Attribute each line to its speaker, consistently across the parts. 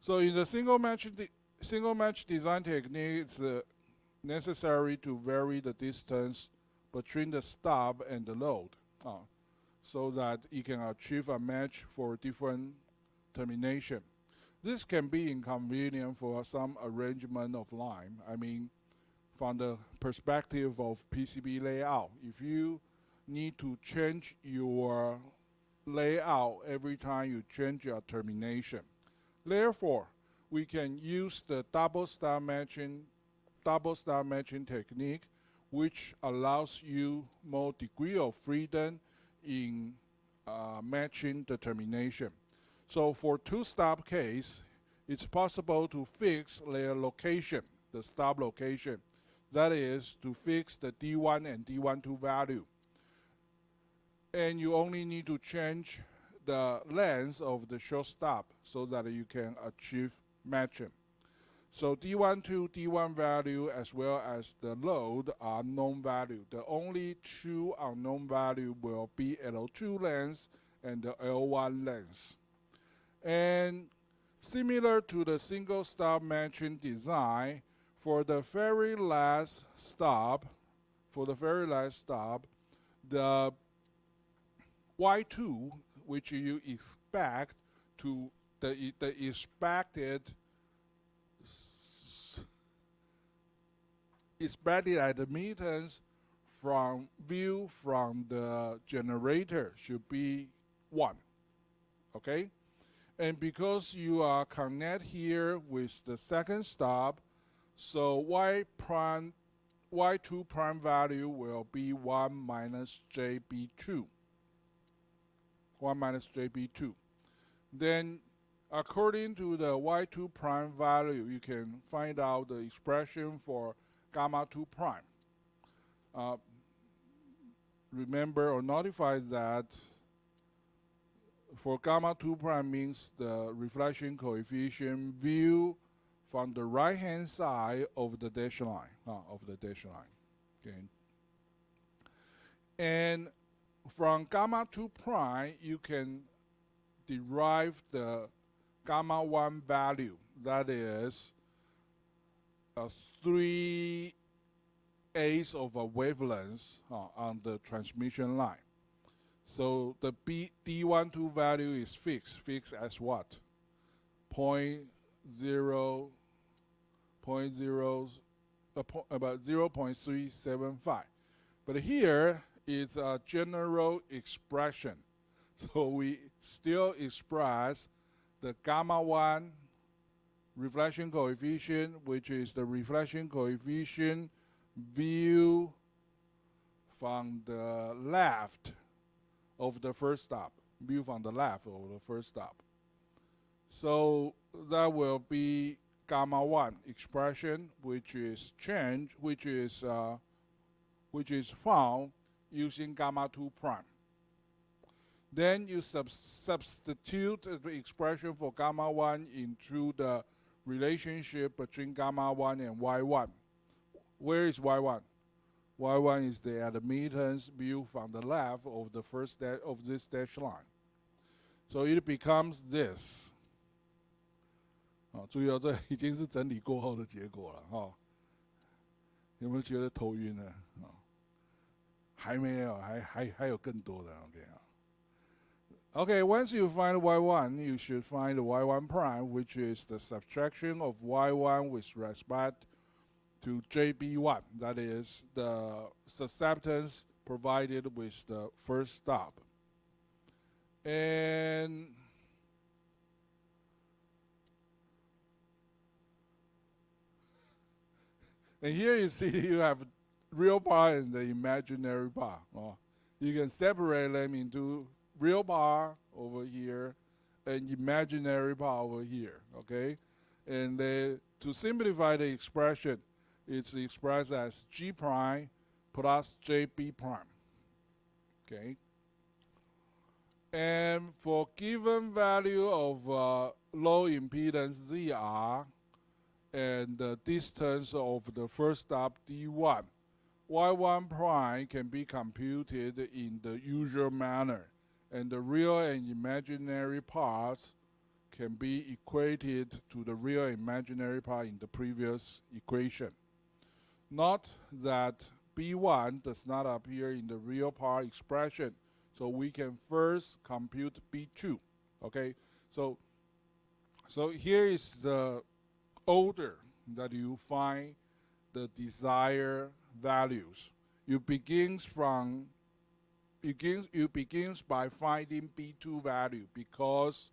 Speaker 1: So in the single match design technique, it's necessary to vary the distance between the stop and the load, so that you can achieve a match for different termination. This can be inconvenient for some arrangement of line. I mean, from the perspective of PCB layout, if you need to change your layout every time you change your termination. Therefore, we can use the double stop matching technique, which allows you more degree of freedom in matching the termination. So for two-stop case, it's possible to fix their location, the stop location. That is, to fix the D1 and D12 value. And you only need to change the length of the short stop so that you can achieve matching. So D12, D1 value as well as the load are known value. The only two unknown value will be L2 length and the L1 length. And similar to the single stop matching design, for the very last stop, the Y2, which you expect to the expected admittance from view from the generator should be 1. Okay? And because you are connect here with the second stop, so Y2 prime value will be 1 minus JB2. 1 minus JB2. Then, according to the Y2 prime value, you can find out the expression for gamma 2 prime. Remember or notify that for gamma 2 prime means the reflection coefficient view from the right-hand side of the dash line, Okay. And from gamma 2 prime, you can derive the gamma 1 value. That is 3/8 of a wavelength on the transmission line. So the D12 value is fixed as what? 0.375. But here is a general expression. So we still express the gamma 1 reflection coefficient, which is the reflection coefficient view from the left of the first stop. So that will be gamma 1 expression, which is found using gamma 2 prime. Then you substitute the expression for gamma 1 into the relationship between gamma 1 and Y1. Where is Y1? Y1 is the admittance view from the left of the first of this dash line. So it becomes this. 注意哦，这已经是整理过后的结果了哈。有没有觉得头晕呢？还没有，还有更多的 Okay, once you find Y1, you should find Y1 prime, which is the subtraction of Y1 with respect to JB1. That is the susceptance provided with the first stop. And here you see you have real part and the imaginary part. You can separate them into real part over here and imaginary part over here, okay? And to simplify the expression, it's expressed as G prime plus JB prime, okay? And for given value of low impedance ZR and the distance of the first stop D1, Y1 prime can be computed in the usual manner, and the real and imaginary parts can be equated to the real and imaginary part in the previous equation. Note that B1 does not appear in the real part expression, so we can first compute B2. Okay, so here is the order that you find the desired values. You begins by finding B2 value because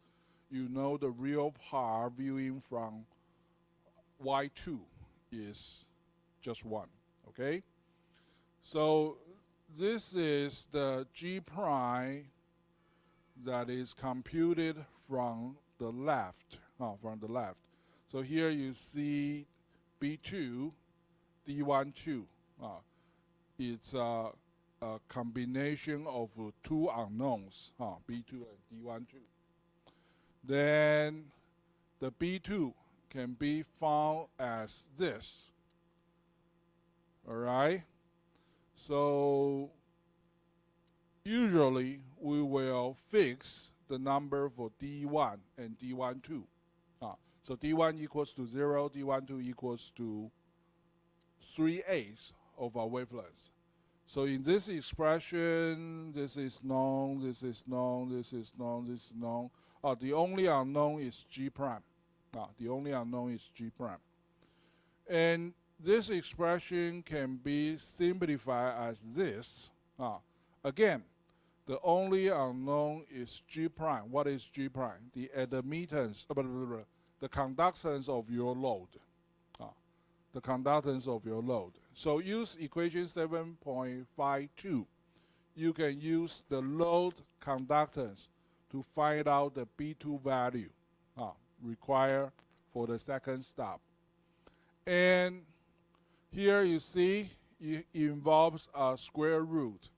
Speaker 1: you know the real part viewing from Y2 is just 1, okay? So this is the G prime that is computed from the left, So here you see B2, D12. It's a combination of two unknowns, B2 and D12. Then the B2 can be found as this. All right? So usually we will fix the number for D1 and D12. So D1 equals to 0, D12 equals to 3/8 of our wavelength. So in this expression, this is known, this is known, this is known, this is known. The only unknown is G prime. The only unknown is G prime. And this expression can be simplified as this. Again, the only unknown is G prime. What is G prime? The admittance, the conductance of your load. The conductance of your load. So use equation 7.52. You can use the load conductance to find out the B2 value required for the second stop. And here you see it involves a square root,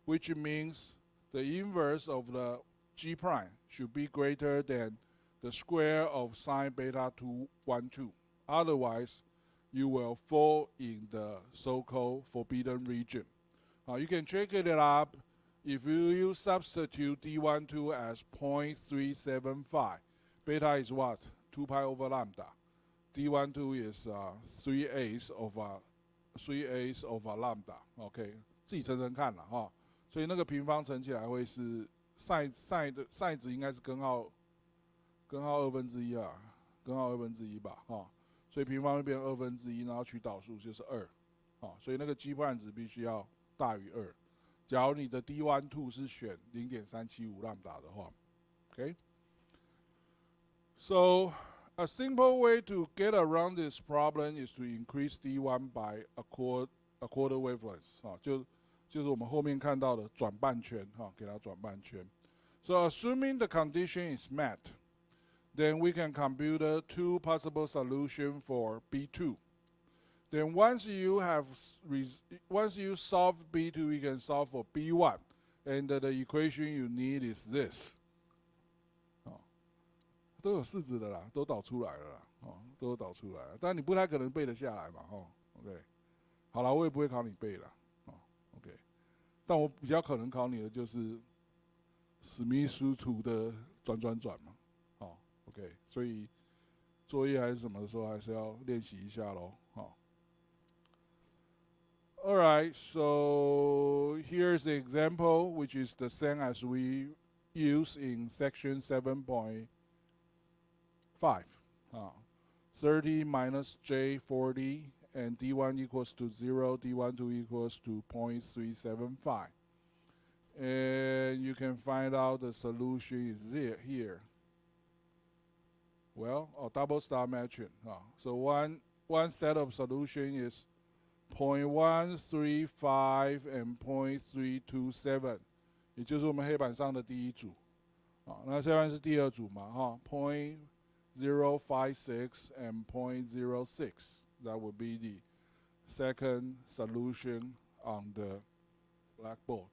Speaker 1: which means the inverse of the G prime should be greater than the square of sine beta 212. Otherwise, you will fall in the so-called forbidden region. You can check it up. If you substitute D12 as 0.375, beta is what? 2 pi over lambda. D12 is 3/8 of a lambda. OK， 自己乘乘看了哈。所以那个平方乘起来会是 sin 值应该是根号1/2啊，根号1/2吧哈。所以平方会变1/2，然后取导数就是2，所以那个基判值必须要大于2。假如你的 D12 是选 0.375 lambda 的话 ，OK。So a simple way to get around this problem is to increase D1 by a quarter wavelength， 就是我们后面看到的转半圈，给它转半圈。So assuming the condition is met, then we can compute two possible solutions for B2. Then once you solve B2, you can solve for B1, and the equation you need is this. 都有式子的啦，都导出来了啦，都有导出来了，但你不太可能背得下来嘛，OK。好了，我也不会考你背了，OK。但我比较可能考你的就是史密斯图的转嘛，OK。所以作业还是什么的时候，还是要练习一下咯，Alright, so here's the example, which is the same as we use in section 7.5. 30 minus J40, and D1 equals to 0, D12 equals to 0.375. And you can find out the solution is here. Well, double star matching. So one set of solution is 0.135 and 0.327， 也就是我们黑板上的第一组。那下面是第二组嘛，0.056 and 0.06. That would be the second solution on the blackboard.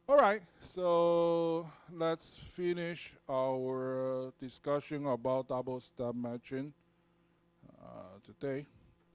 Speaker 1: All right, so let's finish our discussion about double star matching today.